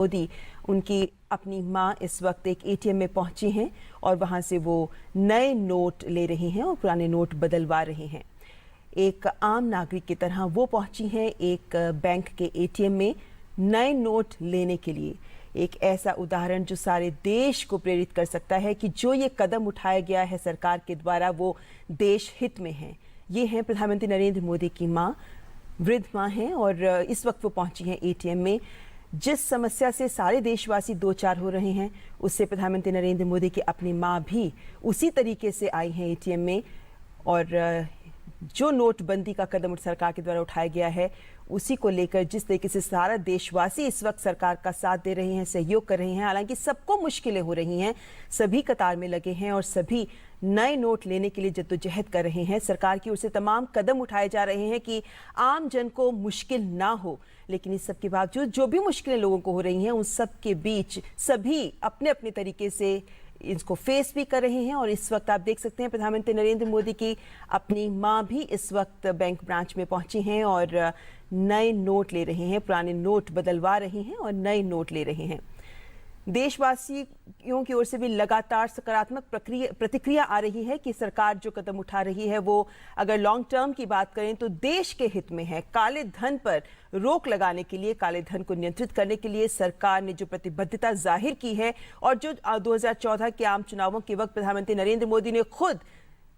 मोदी उनकी अपनी मां इस वक्त एक एटीएम में पहुंची हैं और वहां से वो नए नोट ले रही हैं और पुराने नोट बदलवा रही हैं। एक आम नागरिक की तरह वो पहुंची हैं एक बैंक के एटीएम में नए नोट लेने के लिए। एक ऐसा उदाहरण जो सारे देश को प्रेरित कर सकता है कि जो ये कदम उठाया गया है सरकार के द्वारा वो देश हित में है। ये हैं प्रधानमंत्री नरेंद्र मोदी की मां, वृद्ध मां हैं और इस वक्त वो पहुंची हैं एटीएम में। जिस समस्या से सारे देशवासी दो चार हो रहे हैं उससे प्रधानमंत्री नरेंद्र मोदी की अपनी मां भी उसी तरीके से आई हैं एटीएम में। और जो नोटबंदी का कदम सरकार के द्वारा उठाया गया है उसी को लेकर जिस तरीके से सारा देशवासी इस वक्त सरकार का साथ दे रहे हैं, सहयोग कर रहे हैं, हालांकि सबको मुश्किलें हो रही हैं, सभी कतार में लगे हैं और सभी नए नोट लेने के लिए जद्दोजहद कर रहे हैं। सरकार की ओर से तमाम कदम उठाए जा रहे हैं कि आम जन को मुश्किल ना हो, लेकिन इस सब के बावजूद जो भी मुश्किलें लोगों को हो रही हैं उन सब के बीच सभी अपने अपने तरीके से इसको फेस भी कर रहे हैं। और इस वक्त आप देख सकते हैं प्रधानमंत्री नरेंद्र मोदी की अपनी मां भी इस वक्त बैंक ब्रांच में पहुंची हैं और नए नोट ले रहे हैं, पुराने नोट बदलवा रहे हैं और नए नोट ले रहे हैं। देशवासियों की ओर से भी लगातार सकारात्मक प्रतिक्रिया आ रही है कि सरकार जो कदम उठा रही है वो अगर लॉन्ग टर्म की बात करें तो देश के हित में है। काले धन पर रोक लगाने के लिए, काले धन को नियंत्रित करने के लिए सरकार ने जो प्रतिबद्धता जाहिर की है और जो 2014 के आम चुनावों के वक्त प्रधानमंत्री नरेंद्र मोदी ने खुद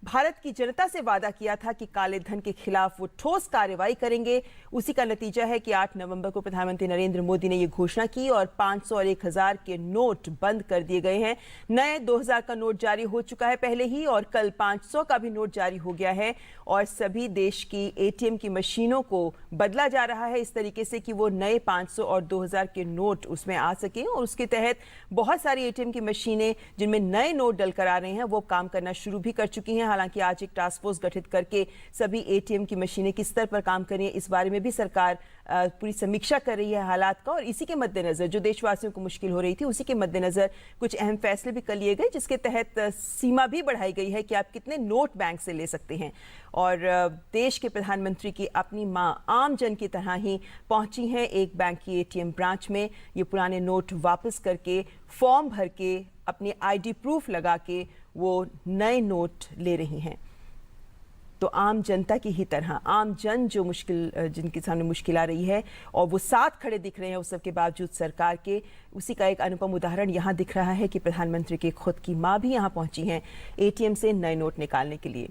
भारत की जनता से वादा किया था कि काले धन के खिलाफ वो ठोस कार्रवाई करेंगे, उसी का नतीजा है कि 8 नवंबर को प्रधानमंत्री नरेंद्र मोदी ने ये घोषणा की और 500 और 1000 के नोट बंद कर दिए गए हैं। नए 2000 का नोट जारी हो चुका है पहले ही और कल 500 का भी नोट जारी हो गया है और सभी देश की एटीएम की मशीनों को बदला जा रहा है इस तरीके से कि वो नए 500 और 2000 के नोट उसमें आ सकें। और उसके तहत बहुत सारी एटीएम की मशीनें जिनमें नए नोट डल कर आ रहे हैं वो काम करना शुरू भी कर चुकी हैं। हालांकि आज एक टास्क फोर्स गठित करके सभी एटीएम की मशीनें किस स्तर पर काम कर रही हैं इस बारे में भी सरकार पूरी समीक्षा कर रही है हालात का। और इसी के मद्देनजर जो देशवासियों को मुश्किल हो रही थी उसी के मद्देनजर कुछ अहम फैसले भी कर लिए गए, जिसके तहत सीमा भी बढ़ाई गई है कि आप कितने नोट बैंक से ले सकते हैं। और देश के प्रधानमंत्री की अपनी मां आम जन की तरह ही पहुंची हैं एक बैंक की एटीएम ब्रांच में। ये पुराने नोट वापस करके फॉर्म भर के अपनी आईडी प्रूफ लगा के वो नए नोट ले रही हैं। तो आम जनता की ही तरह आम जन जो जिनके सामने मुश्किल आ रही है और वो साथ खड़े दिख रहे हैं उस सब के बावजूद सरकार के, उसी का एक अनुपम उदाहरण यहाँ दिख रहा है कि प्रधानमंत्री की खुद की मां भी यहाँ पहुंची हैं एटीएम से नए नोट निकालने के लिए।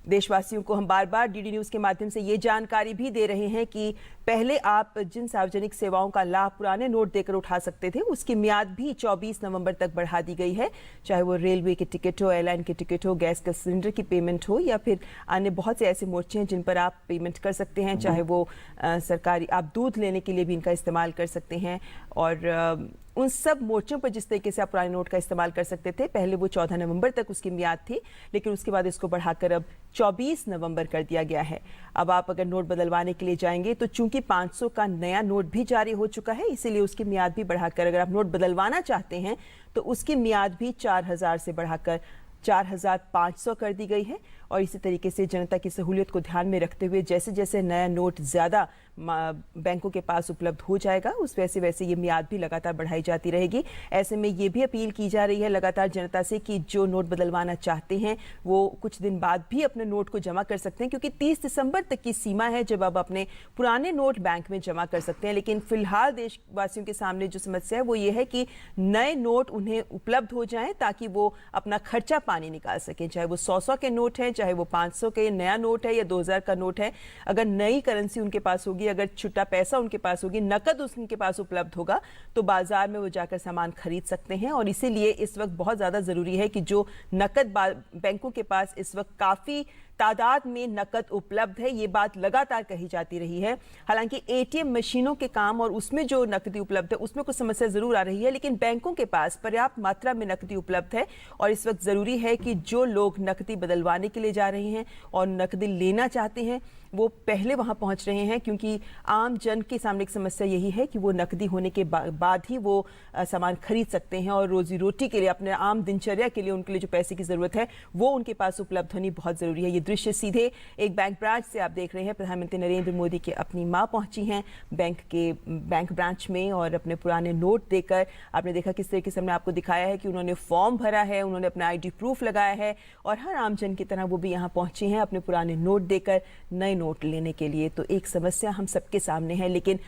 देशवासियों को हम बार बार डीडी न्यूज़ के माध्यम से ये जानकारी भी दे रहे हैं कि पहले आप जिन सार्वजनिक सेवाओं का लाभ पुराने नोट देकर उठा सकते थे उसकी मियाद भी 24 नवंबर तक बढ़ा दी गई है। चाहे वो रेलवे के टिकट हो, एयरलाइन के टिकट हो, गैस का सिलेंडर की पेमेंट हो या फिर अन्य बहुत से ऐसे मोर्चे हैं जिन पर आप पेमेंट कर सकते हैं। चाहे वो सरकारी, आप दूध लेने के लिए भी इनका इस्तेमाल कर सकते हैं। और उन सब मोर्चों पर जिस तरीके से आप पुराने नोट का इस्तेमाल कर सकते थे पहले वो 14 नवंबर तक उसकी मियाद थी, लेकिन उसके बाद इसको बढ़ाकर अब 24 नवंबर कर दिया गया है। अब आप अगर नोट बदलवाने के लिए जाएंगे तो चूंकि 500 का नया नोट भी जारी हो चुका है इसीलिए उसकी मियाद भी बढ़ाकर, अगर आप नोट बदलवाना चाहते हैं तो उसकी मियाद भी 4000 से बढ़ाकर 4500 कर दी गई है। और इसी तरीके से जनता की सहूलियत को ध्यान में रखते हुए जैसे जैसे नया नोट ज़्यादा बैंकों के पास उपलब्ध हो जाएगा उस वैसे वैसे ये मियाद भी लगातार बढ़ाई जाती रहेगी। ऐसे में ये भी अपील की जा रही है लगातार जनता से कि जो नोट बदलवाना चाहते हैं वो कुछ दिन बाद भी अपने नोट को जमा कर सकते हैं, क्योंकि 30 दिसंबर तक की सीमा है जब आप अपने पुराने नोट बैंक में जमा कर सकते हैं। लेकिन फिलहाल देशवासियों के सामने जो समस्या है वो ये है कि नए नोट उन्हें उपलब्ध हो जाएं ताकि वो अपना खर्चा पानी निकाल सकें। चाहे वो 100 के नोट हैं, चाहे वो 500 के नया नोट है या 2000 का नोट है, अगर नई करेंसी उनके पास होगी, अगर छुट्टा पैसा उनके पास होगी, नकद उनके पास उपलब्ध होगा तो बाजार में वो जाकर सामान खरीद सकते हैं। और इसीलिए इस वक्त बहुत ज्यादा जरूरी है कि जो नकद बैंकों के पास इस वक्त काफी तादाद में नकद उपलब्ध है, ये बात लगातार कही जाती रही है। हालांकि एटीएम मशीनों के काम और उसमें जो नकदी उपलब्ध है उसमें कुछ समस्या जरूर आ रही है, लेकिन बैंकों के पास पर्याप्त मात्रा में नकदी उपलब्ध है। और इस वक्त जरूरी है कि जो लोग नकदी बदलवाने के लिए जा रहे हैं और नकदी लेना चाहते हैं वो पहले वहां पहुंच रहे हैं, क्योंकि आम जन के सामने एक समस्या यही है कि वो नकदी होने के बाद ही वो सामान खरीद सकते हैं और रोजी रोटी के लिए, अपने आम दिनचर्या के लिए उनके लिए जो पैसे की जरूरत है वो उनके पास उपलब्ध होनी बहुत जरूरी है। ये दृश्य सीधे एक बैंक ब्रांच से आप देख रहे हैं। प्रधानमंत्री नरेंद्र मोदी की अपनी मां पहुंची हैं बैंक ब्रांच में और अपने पुराने नोट देकर आपने देखा किस तरीके से हमने आपको दिखाया है कि उन्होंने फॉर्म भरा है, उन्होंने अपना आईडी प्रूफ लगाया है और हर आमजन की तरह वो भी यहाँ पहुंची हैं अपने पुराने नोट देकर नए नोट लेने के लिए। तो एक समस्या हम सबके सामने है, लेकिन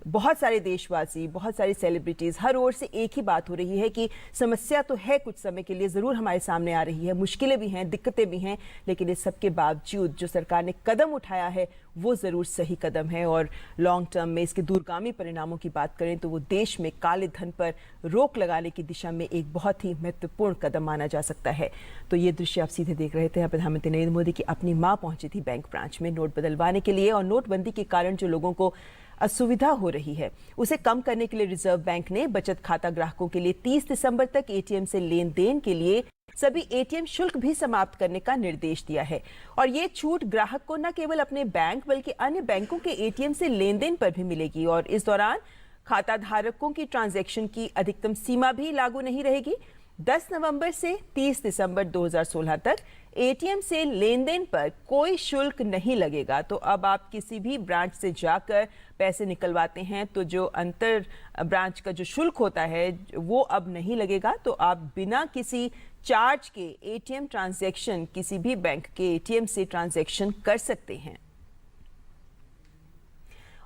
बहुत सारे देशवासी, बहुत सारी सेलिब्रिटीज, हर ओर से एक ही बात हो रही है कि समस्या तो है, कुछ समय के लिए जरूर हमारे सामने आ रही है, मुश्किलें भी हैं, दिक्कतें भी हैं, लेकिन इस सब के बावजूद जो सरकार ने कदम उठाया है वो जरूर सही कदम है। और लॉन्ग टर्म में इसके दूरगामी परिणामों की बात करें तो वो देश में काले धन पर रोक लगाने की दिशा में एक बहुत ही महत्वपूर्ण कदम माना जा सकता है। तो ये दृश्य आप सीधे देख रहे थे। प्रधानमंत्री नरेंद्र मोदी की अपनी मां पहुंची थी बैंक ब्रांच में नोट बदलवाने के लिए और नोटबंदी के कारण जो लोगों को असुविधा हो रही है उसे कम करने के लिए रिजर्व बैंक ने बचत खाता ग्राहकों के लिए 30 दिसंबर तक एटीएम से लेन देन के लिए सभी एटीएम शुल्क भी समाप्त करने का निर्देश दिया है। और ये छूट ग्राहक को न केवल अपने बैंक बल्कि अन्य बैंकों के एटीएम से लेन देन पर भी मिलेगी और इस दौरान खाता धारकों की ट्रांजैक्शन की अधिकतम सीमा भी लागू नहीं रहेगी। 10 नवंबर से 30 दिसंबर 2016 तक एटीएम से लेन देन पर कोई शुल्क नहीं लगेगा। तो अब आप किसी भी ब्रांच से जाकर पैसे निकलवाते हैं तो जो अंतर ब्रांच का जो शुल्क होता है वो अब नहीं लगेगा। तो आप बिना किसी चार्ज के एटीएम ट्रांजैक्शन किसी भी बैंक के एटीएम से ट्रांजैक्शन कर सकते हैं।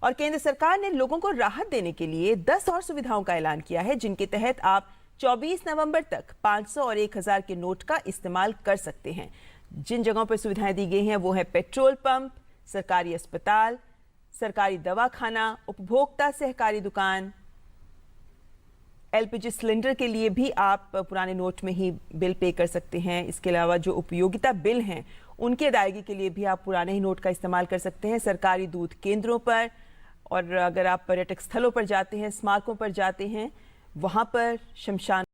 और केंद्र सरकार ने लोगों को राहत देने के लिए 10 और सुविधाओं का ऐलान किया है, जिनके तहत आप 24 नवंबर तक 500 और 1000 के नोट का इस्तेमाल कर सकते हैं। जिन जगहों पर सुविधाएं दी गई हैं वो है पेट्रोल पंप, सरकारी अस्पताल, सरकारी दवाखाना, उपभोक्ता सहकारी दुकान, एलपीजी सिलेंडर के लिए भी आप पुराने नोट में ही बिल पे कर सकते हैं। इसके अलावा जो उपयोगिता बिल हैं उनकी अदायगी के लिए भी आप पुराने ही नोट का इस्तेमाल कर सकते हैं। सरकारी दूध केंद्रों पर और अगर आप पर्यटक स्थलों पर जाते हैं, स्मारकों पर जाते हैं, वहां पर शमशान